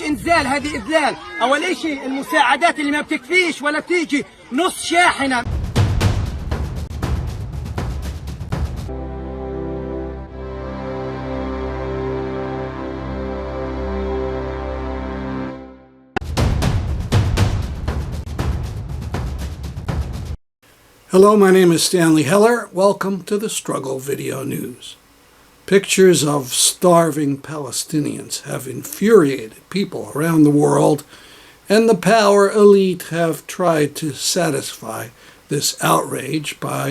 مش انزال، هذه اذلال. اول اشي المساعدات اللي ما بتكفيش ولا بتيجي نص شاحنة. Hello, my name is Stanley Heller. Welcome to the Struggle Video News. Pictures of starving Palestinians have infuriated people around the world, and the power elite have tried to satisfy this outrage by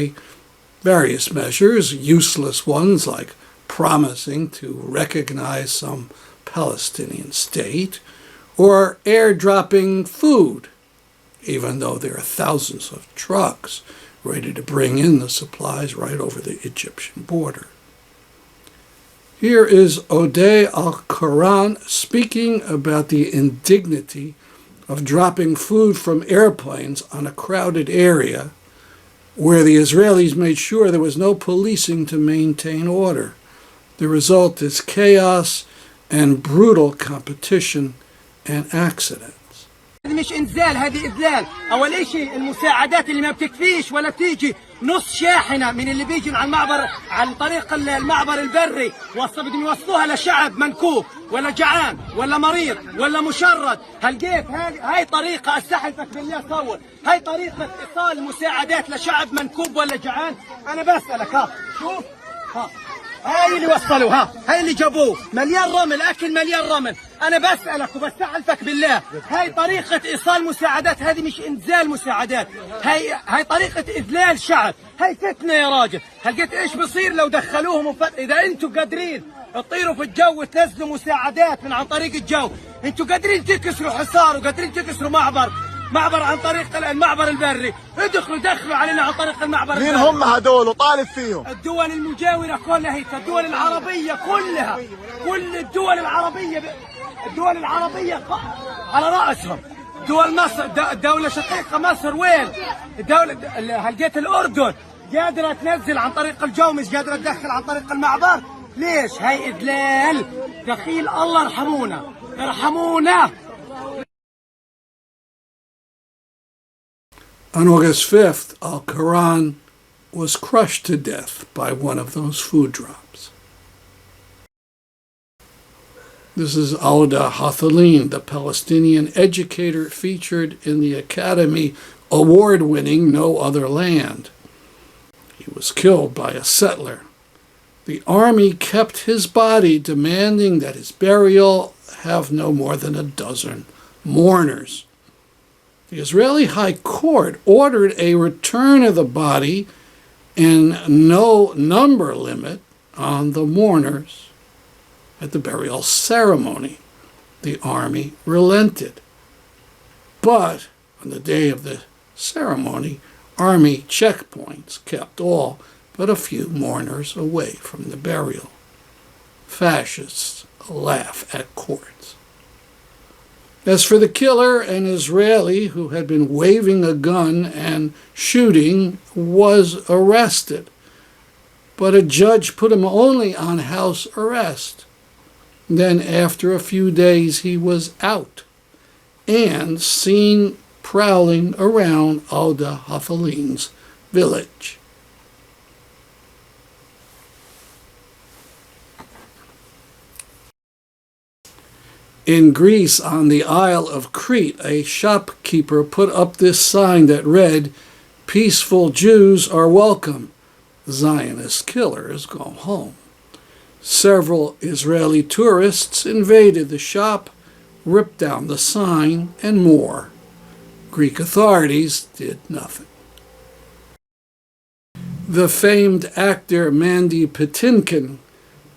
various measures, useless ones like promising to recognize some Palestinian state, or airdropping food, even though there are thousands of trucks ready to bring in the supplies right over the Egyptian border. Here is Oday Al Qar'an speaking about the indignity of dropping food from airplanes on a crowded area where the Israelis made sure there was no policing to maintain order. The result is chaos and brutal competition and accidents. مش انزال، هذه اذلال. اول اشي المساعدات اللي ما بتكفيش ولا بتيجي نص شاحنة من اللي بيجي على المعبر عن طريق المعبر البري، بدهم يوصلوها لشعب منكوب ولا جعان ولا مريض ولا مشرد. هلقيت هاي طريقة، استحلفك بالله صور، هاي طريقة ايصال مساعدات لشعب منكوب ولا جعان؟ انا بسألك، ها شوف، ها هاي اللي وصلوا، هاي اللي جابوه، مليان رمل، اكل مليان رمل. انا بسألك وبستحلفك بالله، هاي طريقة ايصال مساعدات، هذه مش انزال مساعدات، هاي طريقة اذلال شعب، هاي فتنة يا راجل. هلقيت ايش بصير لو دخلوهم اذا انتم قادرين تطيروا في الجو وتنزلوا مساعدات من عن طريق الجو، انتم قادرين تكسروا حصار وقادرين تكسروا معبر عن طريق المعبر البري، دخلوا علينا عن طريق المعبر البري. مين هم هدول وطالب فيهم؟ الدول المجاورة كلها، هي الدول العربية كلها، كل الدول العربية على رأسهم. دول مصر، الدولة شقيقة مصر وين؟ هلقيت الأردن قادرة تنزل عن طريق الجو، مش قادرة تدخل عن طريق المعبر. ليش؟ هاي إذلال. دخيل الله ارحمونا. On August 5th, Al Qar'an was crushed to death by one of those food drops. This is Awduah Hathleen, the Palestinian educator featured in the Academy Award-winning No Other Land. He was killed by a settler. The army kept his body, demanding that his burial have no more than a dozen mourners. The Israeli High Court ordered a return of the body and no number limit on the mourners at the burial ceremony. The army relented. But on the day of the ceremony, army checkpoints kept all but a few mourners away from the burial. Fascists laugh at courts. As for the killer, an Israeli who had been waving a gun and shooting was arrested, but a judge put him only on house arrest. Then after a few days he was out and seen prowling around Awduah Hathleen's village. In Greece, on the Isle of Crete, a shopkeeper put up this sign that read, "Peaceful Jews are welcome. Zionist killers go home." Several Israeli tourists invaded the shop, ripped down the sign, and more. Greek authorities did nothing. The famed actor Mandy Patinkin,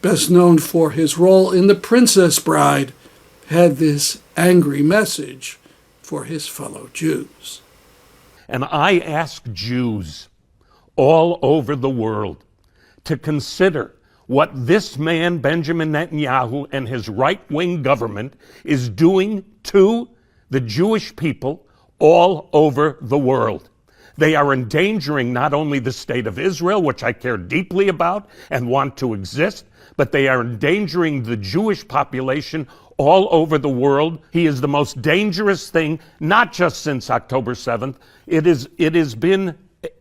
best known for his role in The Princess Bride, had this angry message for his fellow Jews. And I ask Jews all over the world to consider what this man, Benjamin Netanyahu, and his right-wing government is doing to the Jewish people all over the world. They are endangering not only the state of Israel, which I care deeply about and want to exist, but they are endangering the Jewish population all over the world. He is the most dangerous thing, not just since October 7th. It has been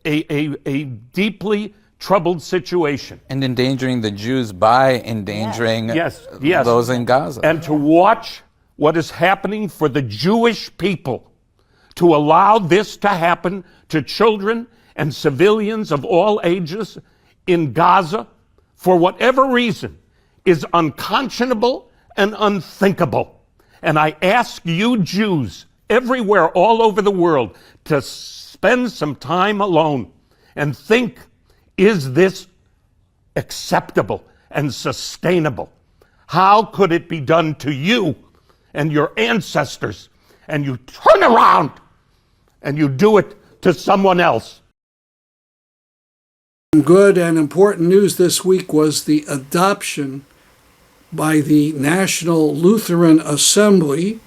a deeply troubled situation. And endangering the Jews by endangering Yes. those in Gaza. And to watch what is happening for the Jewish people, to allow this to happen to children and civilians of all ages in Gaza, for whatever reason, is unconscionable and unthinkable. And I ask you Jews everywhere, all over the world, to spend some time alone and think, is this acceptable and sustainable? How could it be done to you and your ancestors, and you turn around and you do it to someone else? Good and important news this week was the adoption by the National Lutheran Assembly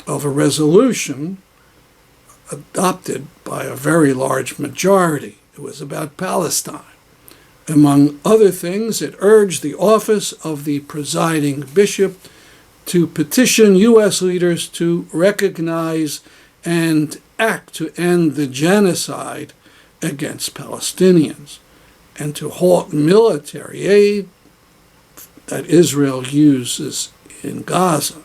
of a resolution adopted by a very large majority. It was about Palestine. Among other things, it urged the office of the presiding bishop to petition U.S. leaders to recognize and act to end the genocide against Palestinians and to halt military aid that Israel uses in Gaza.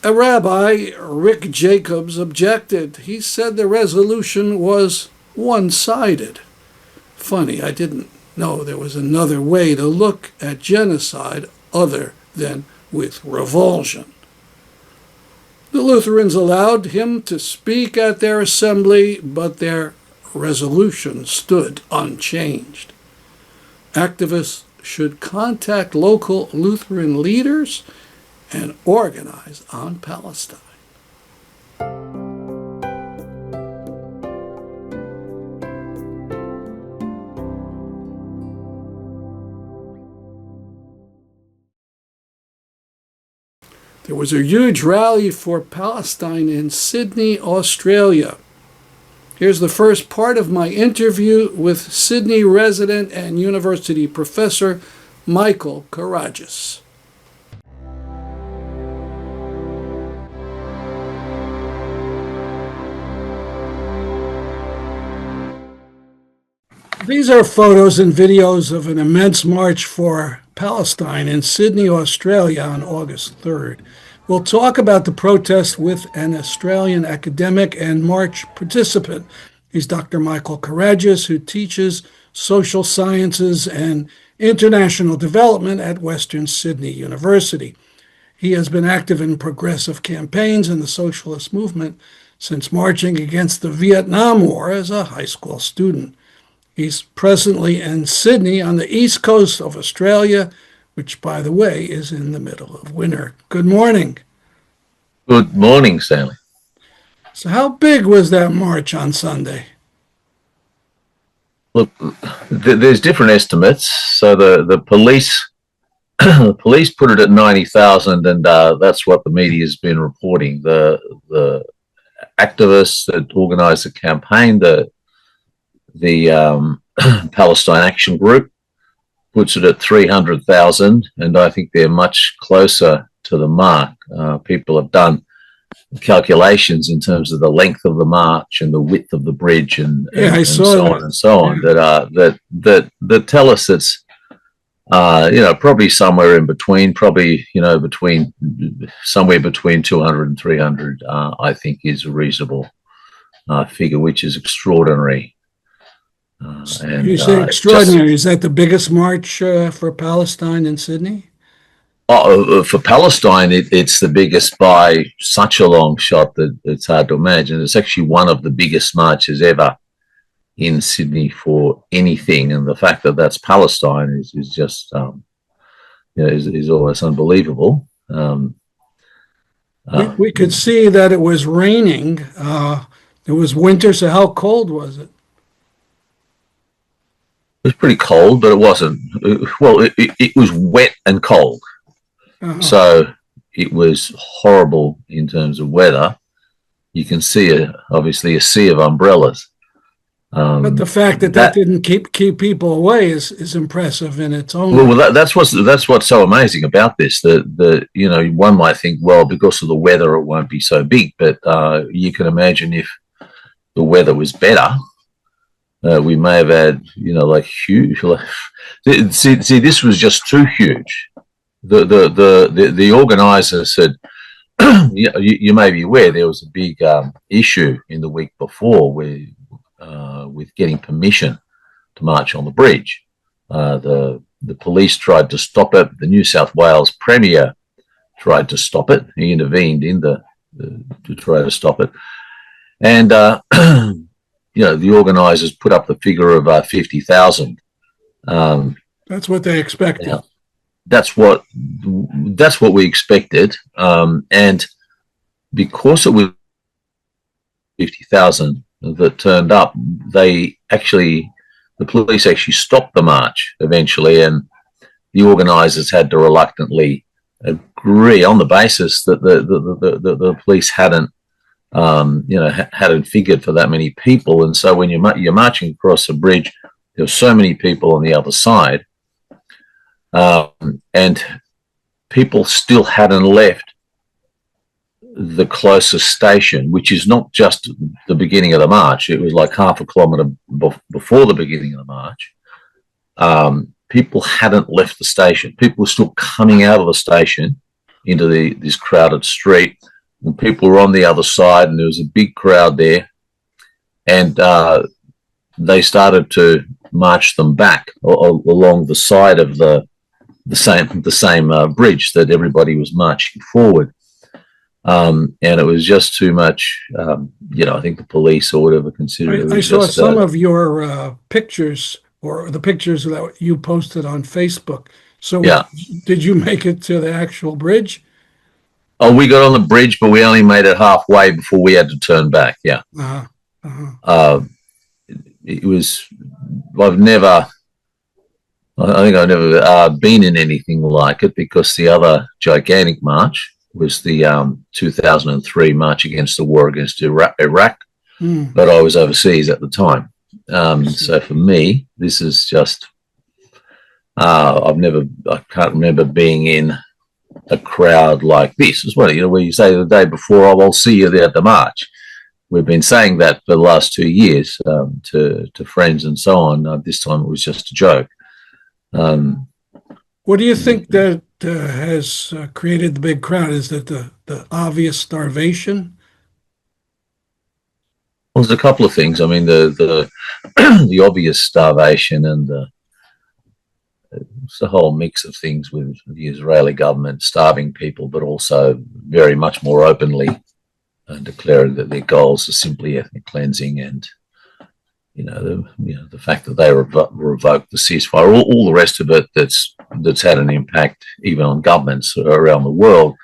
A rabbi, Rick Jacobs, objected. He said the resolution was one-sided. Funny, I didn't know there was another way to look at genocide other than with revulsion. The Lutherans allowed him to speak at their assembly, but their resolution stood unchanged. Activists should contact local Lutheran leaders and organize on Palestine. There was a huge rally for Palestine in Sydney, Australia. Here's the first part of my interview with Sydney resident and university professor Michael Karadjis. These are photos and videos of an immense march for Palestine in Sydney, Australia on August 3rd. We'll talk about the protest with an Australian academic and march participant. He's Dr. Michael Karadjis, who teaches social sciences and international development at Western Sydney University. He has been active in progressive campaigns in the socialist movement since marching against the Vietnam War as a high school student. He's presently in Sydney on the east coast of Australia, which, by the way, is in the middle of winter. Good morning. Good morning, Stanley. So how big was that march on Sunday? Look, there's different estimates. So the police the police put it at 90,000, and that's what the media has been reporting. The activists that organised the campaign, the Palestine Action Group, puts it at 300,000, and I think they're much closer to the mark. People have done calculations in terms of the length of the march and the width of the bridge, and so on and so on, that tell us it's probably somewhere in between, somewhere between 200 and 300. I think is a reasonable figure, which is extraordinary. You say extraordinary. Is that the biggest march for Palestine in Sydney? For Palestine, it's the biggest by such a long shot that it's hard to imagine. It's actually one of the biggest marches ever in Sydney for anything, and the fact that that's Palestine is just is almost unbelievable. We could see that it was raining. It was winter, so how cold was it? It was pretty cold, but it wasn't. It was wet and cold. So it was horrible in terms of weather. you can see obviously a sea of umbrellas. But the fact that didn't keep people away is impressive in its own way. Well, that's what's so amazing about this. That one might think, well, because of the weather, it won't be so big. But you can imagine if the weather was better, we may have had, like huge. See, this was just too huge. The organisers said, you may be aware there was a big issue in the week before with getting permission to march on the bridge. The police tried to stop it. The New South Wales Premier tried to stop it. He intervened in to try to stop it. And the organisers put up the figure of 50,000. That's what they expected. That's what we expected. And because it was 50,000 that turned up, the police actually stopped the march eventually, and the organisers had to reluctantly agree on the basis that the police hadn't figured for that many people. And so when you're marching across the bridge, there were so many people on the other side, and people still hadn't left the closest station, which is not just the beginning of the march. It was like half a kilometre before the beginning of the march. People hadn't left the station. People were still coming out of the station into this crowded street. And people were on the other side, and there was a big crowd there. And they started to march them back along the side of the same bridge that everybody was marching forward. And it was just too much. I think the police or whatever considered it. I saw some of your pictures, or the pictures that you posted on Facebook. So did you make it to the actual bridge? Oh, we got on the bridge, but we only made it halfway before we had to turn back. Yeah. It was. I think I've never been in anything like it, because the other gigantic march was the 2003 march against the war against Iraq, but I was overseas at the time. So for me, this is just, I can't remember being in a crowd like this as well. Where you say the day before, oh, I'll see you there at the march. We've been saying that for the last 2 years to friends and so on. This time it was just a joke. What do you think that has created the big crowd? Is it the obvious starvation? Well, there's a couple of things. I mean, the obvious starvation, and it's a whole mix of things with the Israeli government starving people, but also very much more openly declaring that their goals are simply ethnic cleansing, and the fact that they revoked the ceasefire, all the rest of it that's had an impact even on governments around the world.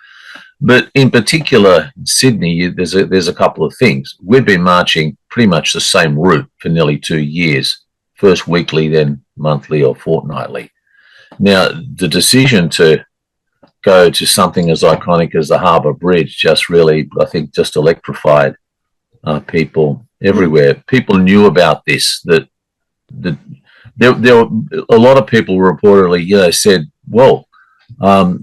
But in particular, in Sydney, there's a couple of things. We've been marching pretty much the same route for nearly 2 years, first weekly, then monthly or fortnightly. Now, the decision to go to something as iconic as the Harbour Bridge just really, I think, just electrified people everywhere. People knew about this. That there were a lot of people reportedly, said, "Well, why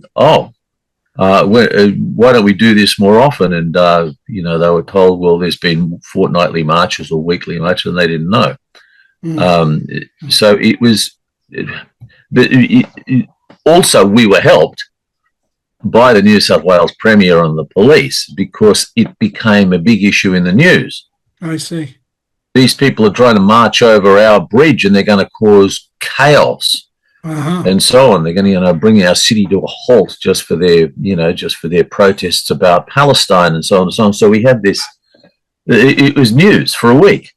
don't we do this more often?" And they were told, "Well, there's been fortnightly marches or weekly marches," and they didn't know. So it was. Also, we were helped by the New South Wales Premier and the police, because it became a big issue in the news. I see. These people are trying to march over our bridge, and they're going to cause chaos and so on. They're going to, bring our city to a halt just for their protests about Palestine and so on and so on. So we had this. It was news for a week.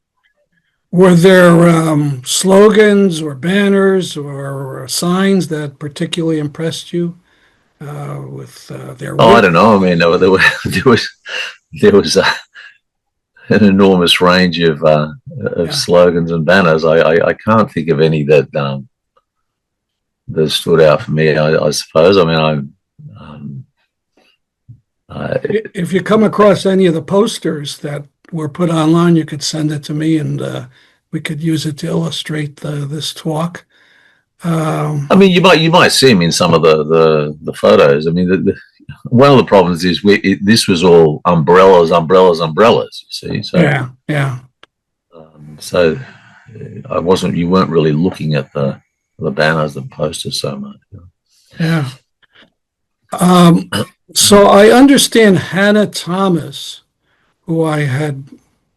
Were there slogans or banners or signs that particularly impressed you with their work? Oh, I don't know. I mean, there was an enormous range of slogans and banners. I can't think of any that stood out for me. I suppose. I mean, If you come across any of the posters that were put online, you could send it to me and we could use it to illustrate this talk. I mean, you might see him in some of the photos. I mean, one of the problems is this was all umbrellas, umbrellas, umbrellas. You see, so yeah. So I wasn't. You weren't really looking at the banners and posters so much. Yeah. So I understand Hannah Thomas, who I had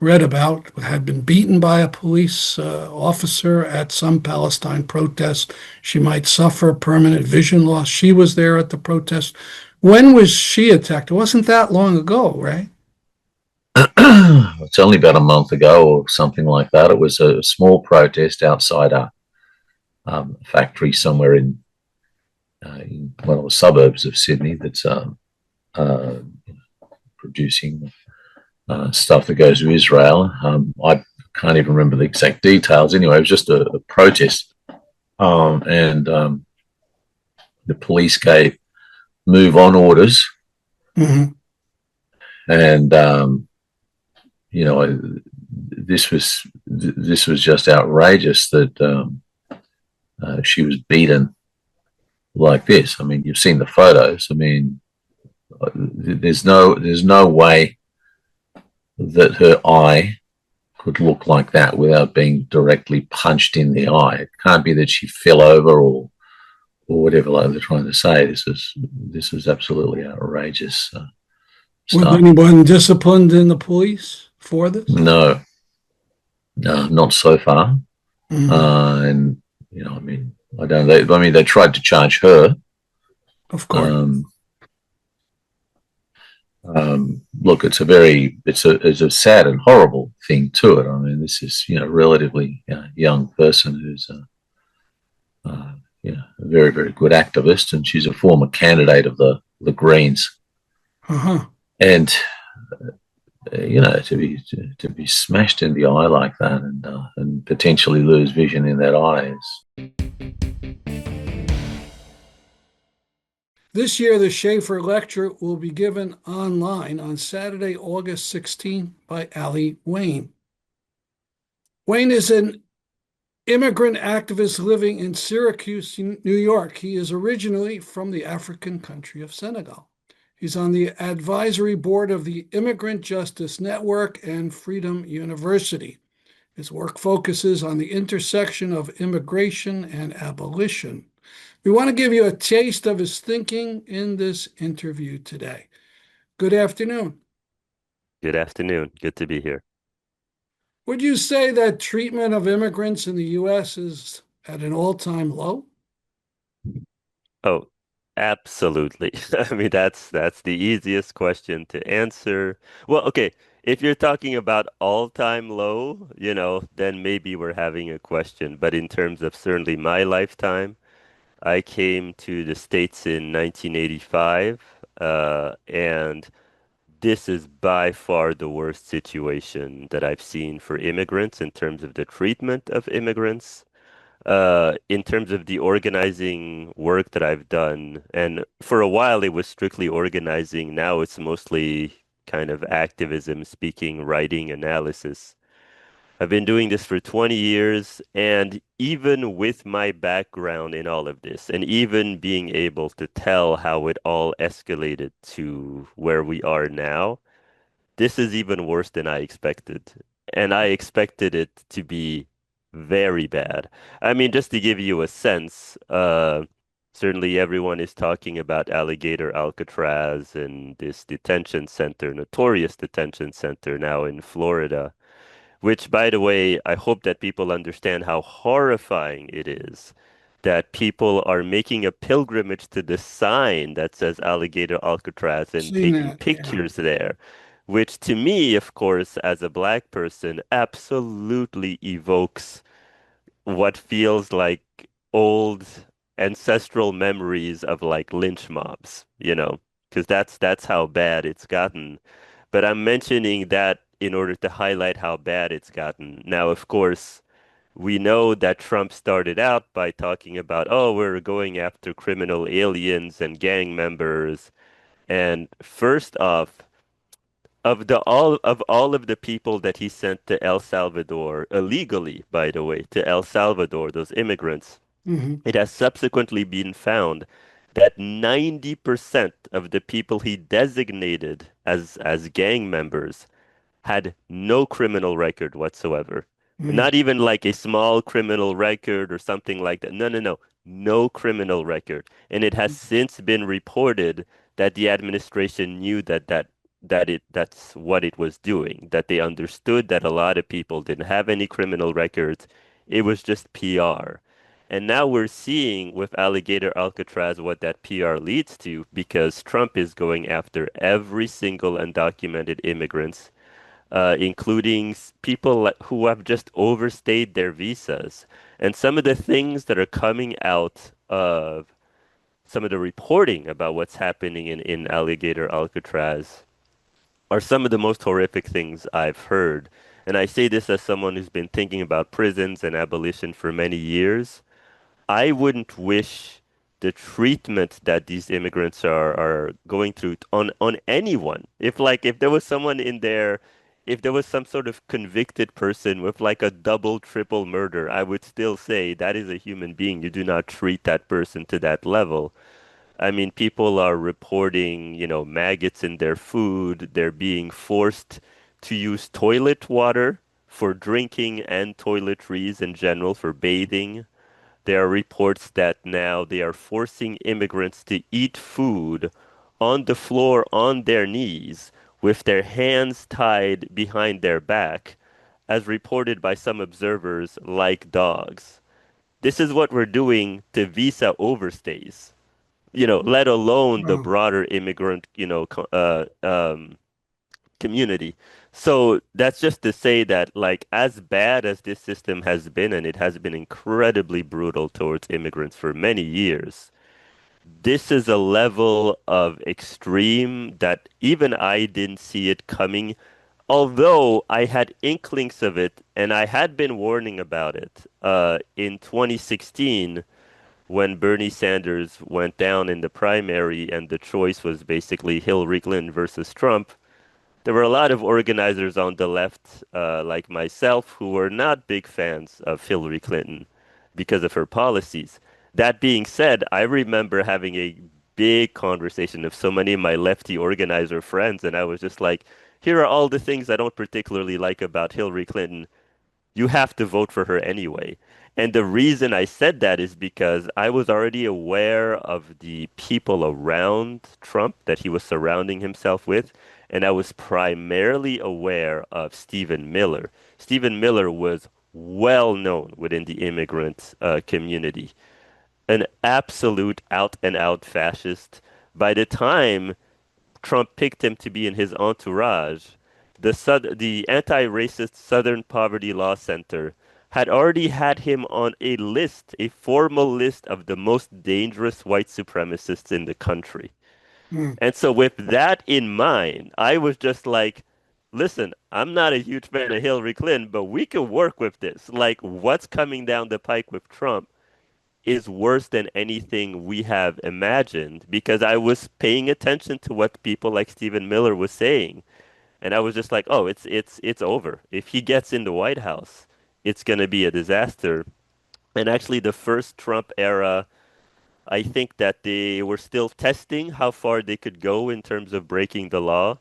read about, had been beaten by a police officer at some Palestine protest. She might suffer permanent vision loss. She was there at the protest. When was she attacked? It wasn't that long ago, right? It's only about a month ago or something like that. It was a small protest outside a factory somewhere in one of the suburbs of Sydney that's producing stuff that goes to Israel. I can't even remember the exact details. Anyway, it was just a protest, and the police gave move on orders, Mm-hmm. and this was just outrageous that she was beaten like this. I mean, you've seen the photos. I mean, there's no way that her eye could look like that without being directly punched in the eye. It can't be that she fell over or whatever like they're trying to say. This is absolutely outrageous Was stuff. anyone disciplined in the police for this? No, not so far. Mhm. And I mean, they tried to charge her. Of course. Look, it's a sad and horrible thing to it. I mean, this is relatively young person who's a very, very good activist, and she's a former candidate of the Greens. Uh-huh. And to be smashed in the eye like that and potentially lose vision in that eye is. This year, the Shafer Lecture will be given online on Saturday, August 16 by Ally Wane. Wane is an immigrant activist living in Syracuse, New York. He is originally from the African country of Senegal. He's on the advisory board of the Immigrant Justice Network and Freedom University. His work focuses on the intersection of immigration and abolition. We want to give you a taste of his thinking in this interview today. Good afternoon. Good afternoon. Good to be here. Would you say that treatment of immigrants in the U.S. is at an all-time low? Oh, absolutely. I mean, that's the easiest question to answer. Well, okay, if you're talking about all-time low, then maybe we're having a question. But in terms of certainly my lifetime, I came to the States in 1985, and this is by far the worst situation that I've seen for immigrants in terms of the treatment of immigrants. In terms of the organizing work that I've done, and for a while it was strictly organizing. Now it's mostly kind of activism, speaking, writing, analysis. I've been doing this for 20 years, and even with my background in all of this, and even being able to tell how it all escalated to where we are now, this is even worse than I expected. And I expected it to be very bad. I mean, just to give you a sense, certainly everyone is talking about Alligator Alcatraz and this detention center, notorious detention center now in Florida, which, by the way, I hope that people understand how horrifying it is that people are making a pilgrimage to the sign that says Alligator Alcatraz and Seen taking that, yeah. pictures there, which to me, of course, as a black person, absolutely evokes what feels like old ancestral memories of like lynch mobs, because that's how bad it's gotten. But I'm mentioning that in order to highlight how bad it's gotten. Now, of course, we know that Trump started out by talking about, oh, we're going after criminal aliens and gang members. And first off, of all of the people that he sent to El Salvador illegally, by the way, to El Salvador, those immigrants, it has subsequently been found that 90% of the people he designated as gang members had no criminal record whatsoever. Not even like a small criminal record or something like that. No, no, no. No criminal record. And it has since been reported that the administration knew that's what it was doing, that they understood that a lot of people didn't have any criminal records. It was just PR. And now we're seeing with Alligator Alcatraz what that PR leads to because Trump is going after every single undocumented immigrants, including people who have just overstayed their visas. And some of the things that are coming out of some of the reporting about what's happening in Alligator Alcatraz are some of the most horrific things I've heard. And I say this as someone who's been thinking about prisons and abolition for many years. I wouldn't wish the treatment that these immigrants are going through on anyone. If there was someone in there, if there was some sort of convicted person with like a double, triple murder, I would still say that is a human being. You do not treat that person to that level. I mean, people are reporting, maggots in their food. They're being forced to use toilet water for drinking and toiletries in general for bathing. There are reports that now they are forcing immigrants to eat food on the floor on their knees with their hands tied behind their back, as reported by some observers, like dogs. This is what we're doing to visa overstays, let alone the Wow. broader immigrant, community. So that's just to say that, like, as bad as this system has been, and it has been incredibly brutal towards immigrants for many years, this is a level of extreme that even I didn't see it coming, although I had inklings of it, and I had been warning about it in 2016 when Bernie Sanders went down in the primary and the choice was basically Hillary Clinton versus Trump. There were a lot of organizers on the left, like myself, who were not big fans of Hillary Clinton because of her policies. That being said, I remember having a big conversation with so many of my lefty organizer friends, and I was just like, here are all the things I don't particularly like about Hillary Clinton. You have to vote for her anyway. And the reason I said that is because I was already aware of the people around Trump that he was surrounding himself with, and I was primarily aware of Stephen Miller. Stephen Miller was well known within the immigrant community, an absolute out and out fascist. By the time Trump picked him to be in his entourage, the anti-racist Southern Poverty Law Center had already had him on a list, a formal list of the most dangerous white supremacists in the country. And so with that in mind, I was just like, listen, I'm not a huge fan of Hillary Clinton, but we can work with this. Like, what's coming down the pike with Trump is worse than anything we have imagined, because I was paying attention to what people like Stephen Miller was saying. And I was just like, oh, it's over. If he gets in the White House, it's going to be a disaster. And actually, the first Trump era, I think that they were still testing how far they could go in terms of breaking the law.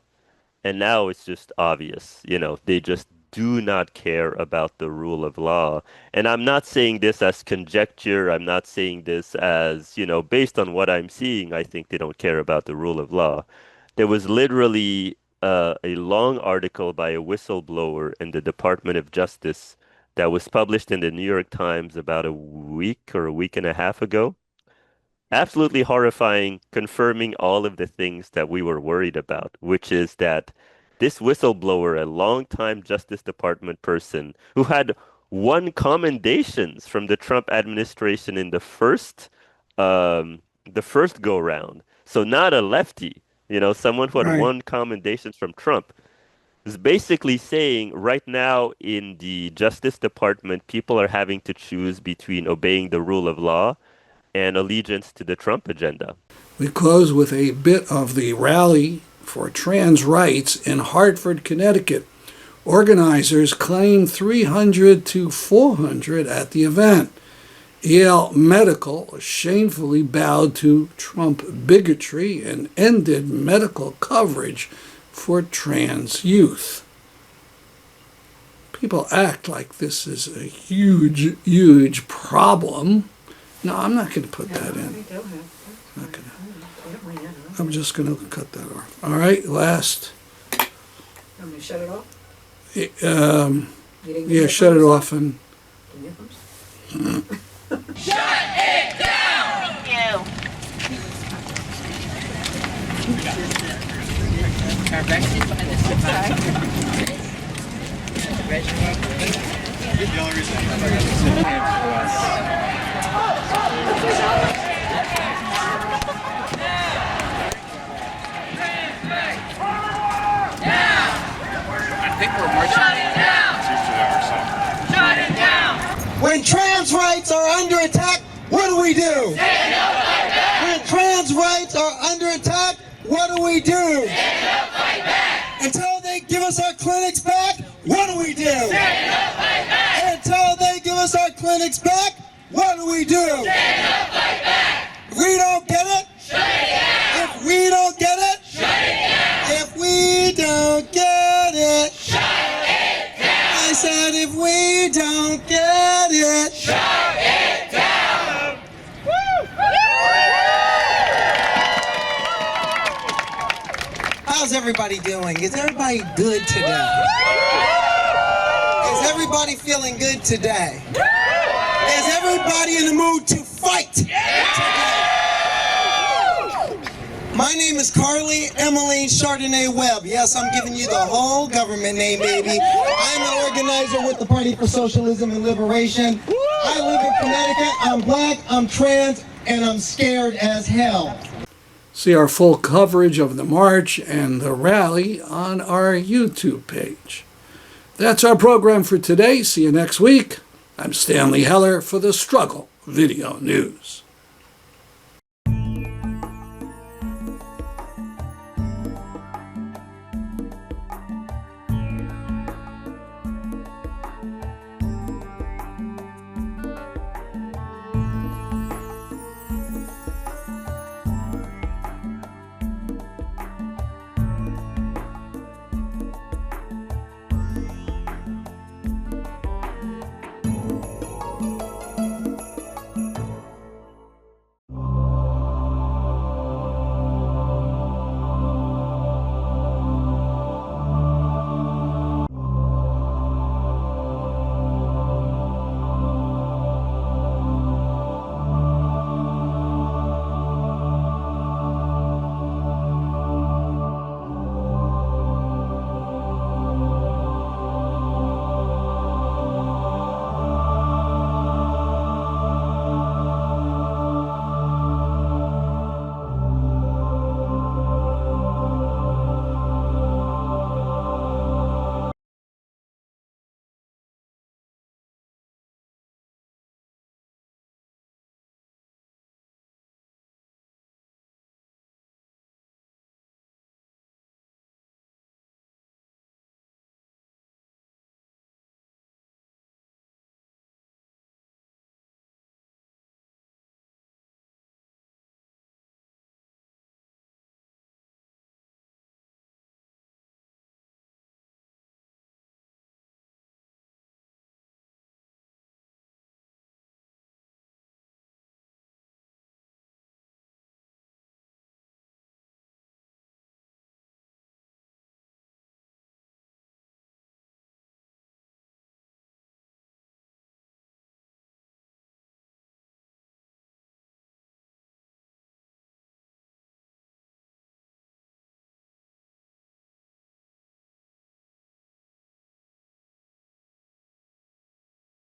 And now it's just obvious, they just do not care about the rule of law. And I'm not saying this as conjecture. I'm not saying this as, based on what I'm seeing, I think they don't care about the rule of law. There was literally a long article by a whistleblower in the Department of Justice that was published in the New York Times about a week or a week and a half ago. Absolutely horrifying, confirming all of the things that we were worried about, which is that this whistleblower, a longtime Justice Department person who had won commendations from the Trump administration in the first go round, so not a lefty, someone who had Right. won commendations from Trump, is basically saying right now in the Justice Department, people are having to choose between obeying the rule of law and allegiance to the Trump agenda. We close with a bit of the rally for trans rights in Hartford, Connecticut. Organizers claim 300 to 400 at the event. Yale Medical shamefully bowed to Trump bigotry and ended medical coverage for trans youth. People act like this is a huge, huge problem. No, I'm not going to put that in. I'm just going to cut that off. All right, last. I'm going to shut it off? Yeah, shut it off and. Shut it down! Thank you. When trans rights are under attack, what do we do? Stand up, fight back! When trans rights are under attack, what do we do? Stand up, fight back! Until they give us our clinics back, what do we do? Stand up, fight back! Until they give us our clinics back, what do we do? Stand up, fight back! If we don't get it, shut it down! if we don't get it, Shut it down! if we don't get it, Shut it down! I said if we don't get it, Shut it down! how's everybody doing? Is everybody good today? Is everybody feeling good today? Is everybody in the mood to fight today? My name is Carly Emmeline Chardonnay Webb. Yes, I'm giving you the whole government name, baby. I'm an organizer with the Party for Socialism and Liberation. I live in Connecticut. I'm black, I'm trans, and I'm scared as hell. See our full coverage of the march and the rally on our YouTube page. That's our program for today. See you next week. I'm Stanley Heller for the Struggle Video News.